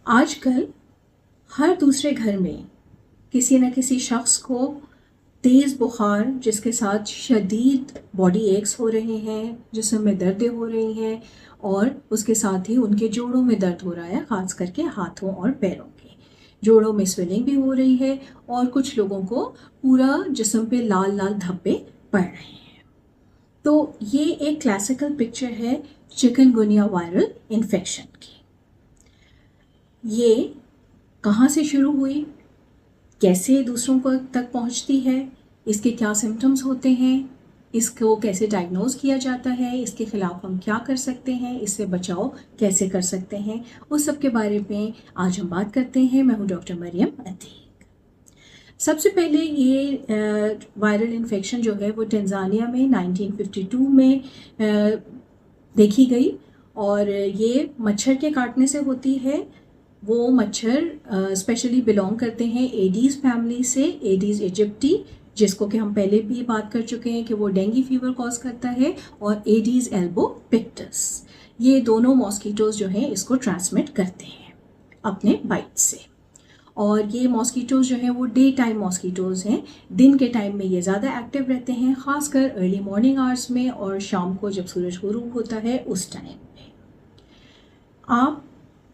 आजकल हर दूसरे घर में किसी न किसी शख्स को तेज़ बुखार, जिसके साथ शदीद बॉडी एक्स हो रहे हैं, जिस्म में दर्दें हो रही हैं और उसके साथ ही उनके जोड़ों में दर्द हो रहा है, ख़ास करके हाथों और पैरों के जोड़ों में स्वेलिंग भी हो रही है और कुछ लोगों को पूरा जिस्म पे लाल लाल धब्बे पड़ रहे हैं। तो ये एक क्लासिकल पिक्चर है चिकनगुनिया वायरल इन्फेक्शन की। ये कहाँ से शुरू हुई, कैसे दूसरों को तक पहुँचती है, इसके क्या सिम्टम्स होते हैं, इसको कैसे डायग्नोज किया जाता है, इसके ख़िलाफ़ हम क्या कर सकते हैं, इससे बचाव कैसे कर सकते हैं, उस सब के बारे में आज हम बात करते हैं। मैं हूँ डॉक्टर मरियम अतीक। सबसे पहले ये वायरल इन्फेक्शन जो है वो तंजानिया में 1952 में देखी गई और ये मच्छर के काटने से होती है। वो मच्छर स्पेशली बिलोंग करते हैं एडीज़ फैमिली से, एडीज़ इजिप्टी, जिसको कि हम पहले भी बात कर चुके हैं कि वो डेंगू फीवर कॉज करता है, और एडीज़ एल्बोपिक्टस। ये दोनों मॉस्किटोज़ जो हैं इसको ट्रांसमिट करते हैं अपने बाइट से। और ये मॉस्किटोज़ जो हैं वो डे टाइम मॉस्किटोज़ हैं, दिन के टाइम में ये ज़्यादा एक्टिव रहते हैं, ख़ासकर अर्ली मॉर्निंग आवर्स में और शाम को जब सूरज गुरूब होता है उस टाइम में। आप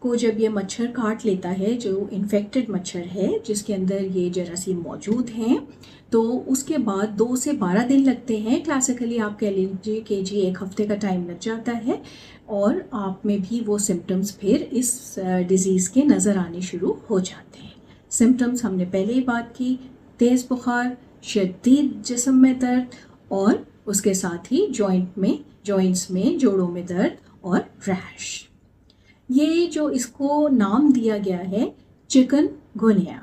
को जब ये मच्छर काट लेता है, जो इन्फेक्टेड मच्छर है जिसके अंदर ये जरासीम मौजूद हैं, तो उसके बाद 2 से 12 दिन लगते हैं। क्लासिकली आप कह लीजिए कि जी 1 हफ्ते का टाइम लग जाता है और आप में भी वो सिम्टम्स फिर इस डिज़ीज़ के नज़र आने शुरू हो जाते हैं। सिम्टम्स हमने पहले ही बात की, तेज़ बुखार, शदीद जिस्म में दर्द और उसके साथ ही जॉइंट्स में जोड़ों में दर्द और रैश। ये जो इसको नाम दिया गया है चिकनगुनिया,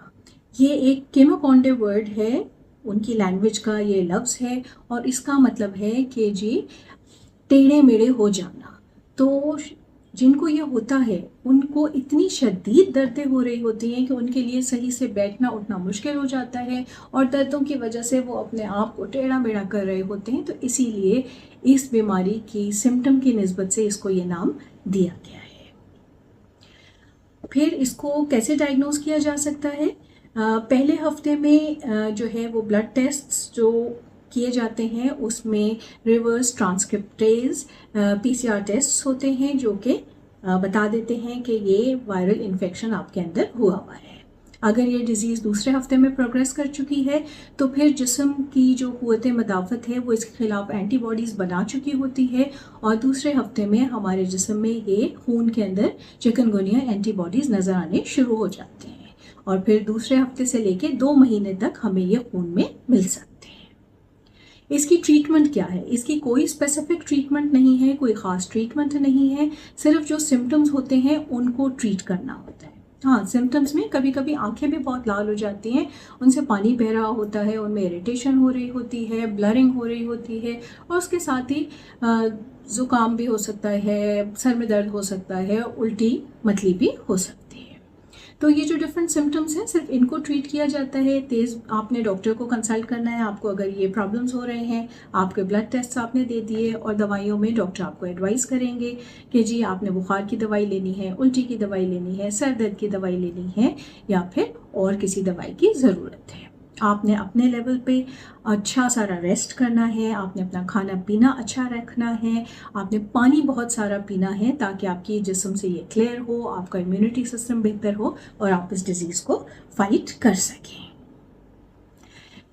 ये एक केमोकॉन्डे वर्ड है, उनकी लैंग्वेज का ये लफ्ज़ है और इसका मतलब है कि जी टेढ़े मेढ़े हो जाना। तो जिनको ये होता है उनको इतनी शदीद दर्दें हो रही होती हैं कि उनके लिए सही से बैठना उठना मुश्किल हो जाता है और दर्दों की वजह से वो अपने आप को टेढ़ा मेढ़ा कर रहे होते हैं। तो इसीलिए इस बीमारी की सिम्टम की निस्बत से इसको ये नाम दिया गया है। फिर इसको कैसे डायग्नोज किया जा सकता है? पहले हफ्ते में जो है वो ब्लड टेस्ट्स जो किए जाते हैं उसमें रिवर्स ट्रांसक्रिप्टेज PCR टेस्ट्स होते हैं जो कि बता देते हैं कि ये वायरल इन्फेक्शन आपके अंदर हुआ हुआ है। अगर ये डिज़ीज़ दूसरे हफ्ते में प्रोग्रेस कर चुकी है तो फिर जिस्म की जो क़ुव्वत मदाफ़त है वो इसके ख़िलाफ़ एंटीबॉडीज़ बना चुकी होती है और दूसरे हफ्ते में हमारे जिस्म में ये खून के अंदर चिकनगुनिया एंटीबॉडीज़ नज़र आने शुरू हो जाते हैं और फिर दूसरे हफ्ते से लेके 2 महीने तक हमें ये खून में मिल सकते हैं। इसकी ट्रीटमेंट क्या है? इसकी कोई स्पेसिफिक ट्रीटमेंट नहीं है, कोई ख़ास ट्रीटमेंट नहीं है, सिर्फ जो सिम्टम्स होते हैं उनको ट्रीट करना होता है। हाँ, सिम्टम्स में कभी कभी आंखें भी बहुत लाल हो जाती हैं, उनसे पानी बह रहा होता है, उनमें इरिटेशन हो रही होती है, ब्लरिंग हो रही होती है और उसके साथ ही ज़ुकाम भी हो सकता है, सर में दर्द हो सकता है, उल्टी मतली भी हो सकती है। तो ये जो डिफरेंट सिम्टम्स हैं सिर्फ इनको ट्रीट किया जाता है। तेज़ आपने डॉक्टर को कंसल्ट करना है आपको, अगर ये प्रॉब्लम्स हो रहे हैं, आपके ब्लड टेस्ट आपने दे दिए और दवाइयों में डॉक्टर आपको एडवाइस करेंगे कि जी आपने बुखार की दवाई लेनी है, उल्टी की दवाई लेनी है, सर दर्द की दवाई लेनी है या फिर और किसी दवाई की ज़रूरत है। आपने अपने लेवल पे अच्छा सारा रेस्ट करना है, आपने अपना खाना पीना अच्छा रखना है, आपने पानी बहुत सारा पीना है ताकि आपकी जिस्म से ये क्लियर हो, आपका इम्यूनिटी सिस्टम बेहतर हो और आप इस डिज़ीज़ को फाइट कर सकें।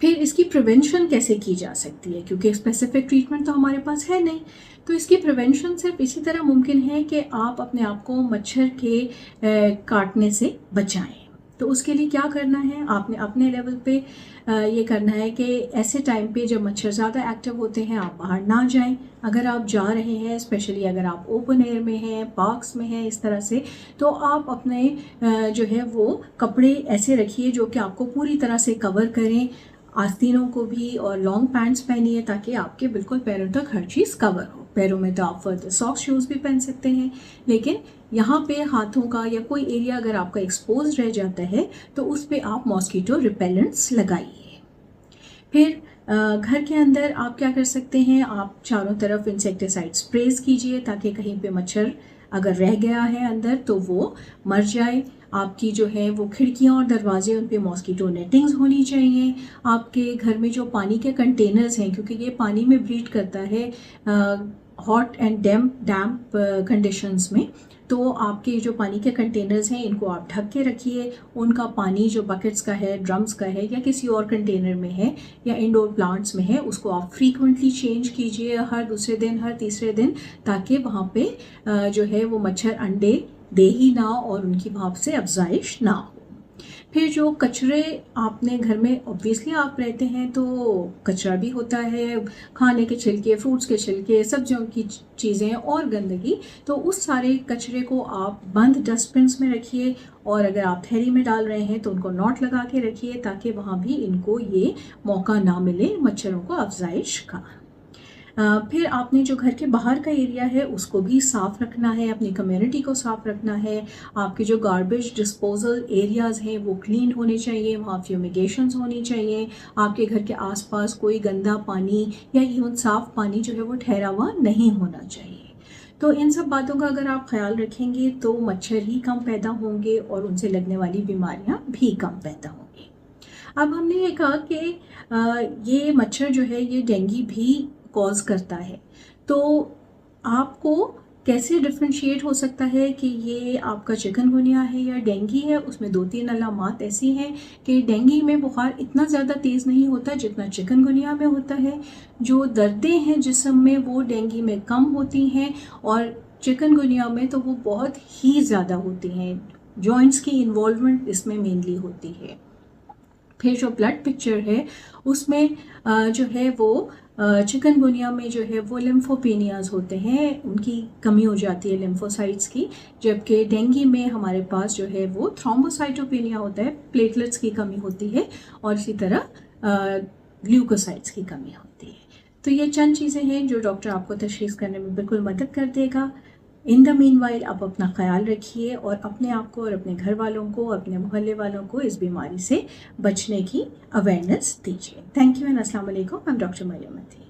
फिर इसकी प्रिवेंशन कैसे की जा सकती है, क्योंकि स्पेसिफिक ट्रीटमेंट तो हमारे पास है नहीं। तो इसकी प्रिवेंशन सिर्फ इसी तरह मुमकिन है कि आप अपने आप को मच्छर के काटने से बचाएं। तो उसके लिए क्या करना है, आपने अपने लेवल पे ये करना है कि ऐसे टाइम पे जब मच्छर ज़्यादा एक्टिव होते हैं आप बाहर ना जाएं। अगर आप जा रहे हैं, स्पेशली अगर आप ओपन एयर में हैं, पार्क्स में हैं, इस तरह से, तो आप अपने जो है वो कपड़े ऐसे रखिए जो कि आपको पूरी तरह से कवर करें, आस्तीनों को भी, और लॉन्ग पैंट्स पहनिए ताकि आपके बिल्कुल पैरों तक हर चीज़ कवर हो। पैरों में तो आप फर्दर सॉक्स शूज़ भी पहन सकते हैं, लेकिन यहाँ पे हाथों का या कोई एरिया अगर आपका एक्सपोज रह जाता है तो उस पर आप मॉस्किटो रिपेलेंट्स लगाइए। फिर घर के अंदर आप क्या कर सकते हैं, आप चारों तरफ इंसेक्टिसाइड स्प्रेज कीजिए ताकि कहीं पे मच्छर अगर रह गया है अंदर तो वो मर जाए। आपकी जो है वो खिड़कियाँ और दरवाजे, उन पे मॉस्किटो नेटिंग्स होनी चाहिए। आपके घर में जो पानी के कंटेनर्स हैं, क्योंकि ये पानी में ब्रीड करता है हॉट एंड डैम्प कंडीशंस में, तो आपके जो पानी के कंटेनर्स हैं इनको आप ढक के रखिए। उनका पानी जो बकेट्स का है, ड्रम्स का है, या किसी और कंटेनर में है, या इंडोर प्लांट्स में है, उसको आप फ्रीक्वेंटली चेंज कीजिए, हर दूसरे दिन, हर तीसरे दिन, ताकि वहाँ पे जो है वो मच्छर अंडे दे ही ना और उनकी भाप से अफजाइश ना हो। फिर जो कचरे आपने घर में, ऑब्वियसली आप रहते हैं तो कचरा भी होता है, खाने के छिलके, फ्रूट्स के छिलके, सब्जियों की चीज़ें और गंदगी, तो उस सारे कचरे को आप बंद डस्टबिन्स में रखिए। और अगर आप थैली में डाल रहे हैं तो उनको नॉट लगा के रखिए, ताकि वहाँ भी इनको ये मौका ना मिले मच्छरों को अफजाइश का। फिर आपने जो घर के बाहर का एरिया है उसको भी साफ़ रखना है, अपनी कम्युनिटी को साफ़ रखना है। आपके जो गार्बेज डिस्पोजल एरियाज़ हैं वो क्लीन होने चाहिए, वहाँ फ्यूमिगेशंस होनी चाहिए। आपके घर के आसपास कोई गंदा पानी या इवन साफ़ पानी जो है वो ठहरा हुआ नहीं होना चाहिए। तो इन सब बातों का अगर आप ख्याल रखेंगे तो मच्छर ही कम पैदा होंगे और उनसे लगने वाली बीमारियाँ भी कम पैदा होंगी। अब हमने ये कहा कि ये मच्छर जो है ये डेंगू भी कॉज करता है, तो आपको कैसे डिफ्रेंशिएट हो सकता है कि ये आपका चिकनगुनिया है या डेंगू है। उसमें 2-3 अलामात ऐसी हैं कि डेंगू में बुखार इतना ज़्यादा तेज़ नहीं होता जितना चिकनगुनिया में होता है। जो दर्दें हैं जिस्म में वो डेंगू में कम होती हैं और चिकनगुनिया में तो वो बहुत ही ज़्यादा होती हैं। जॉइंट्स की इन्वॉल्वमेंट इसमें मेनली होती है। फिर जो ब्लड पिक्चर है उसमें जो है वो चिकनगुनिया में जो है वो लिम्फोपेनियाज होते हैं, उनकी कमी हो जाती है लिम्फोसाइट्स की, जबकि डेंगू में हमारे पास जो है वो थ्रोम्बोसाइटोपेनिया होता है, प्लेटलेट्स की कमी होती है, और इसी तरह ग्लूकोसाइट्स की कमी होती है। तो ये चंद चीज़ें हैं जो डॉक्टर आपको तशख़ीस करने में बिल्कुल मदद कर देगा। इन द मीनवाइल आप अपना ख्याल रखिए और अपने आप को और अपने घर वालों को, अपने मोहल्ले वालों को इस बीमारी से बचने की अवेयरनेस दीजिए। थैंक यू एंड अस्सलाम वालेकुम। आई एम डॉक्टर मरियम मती।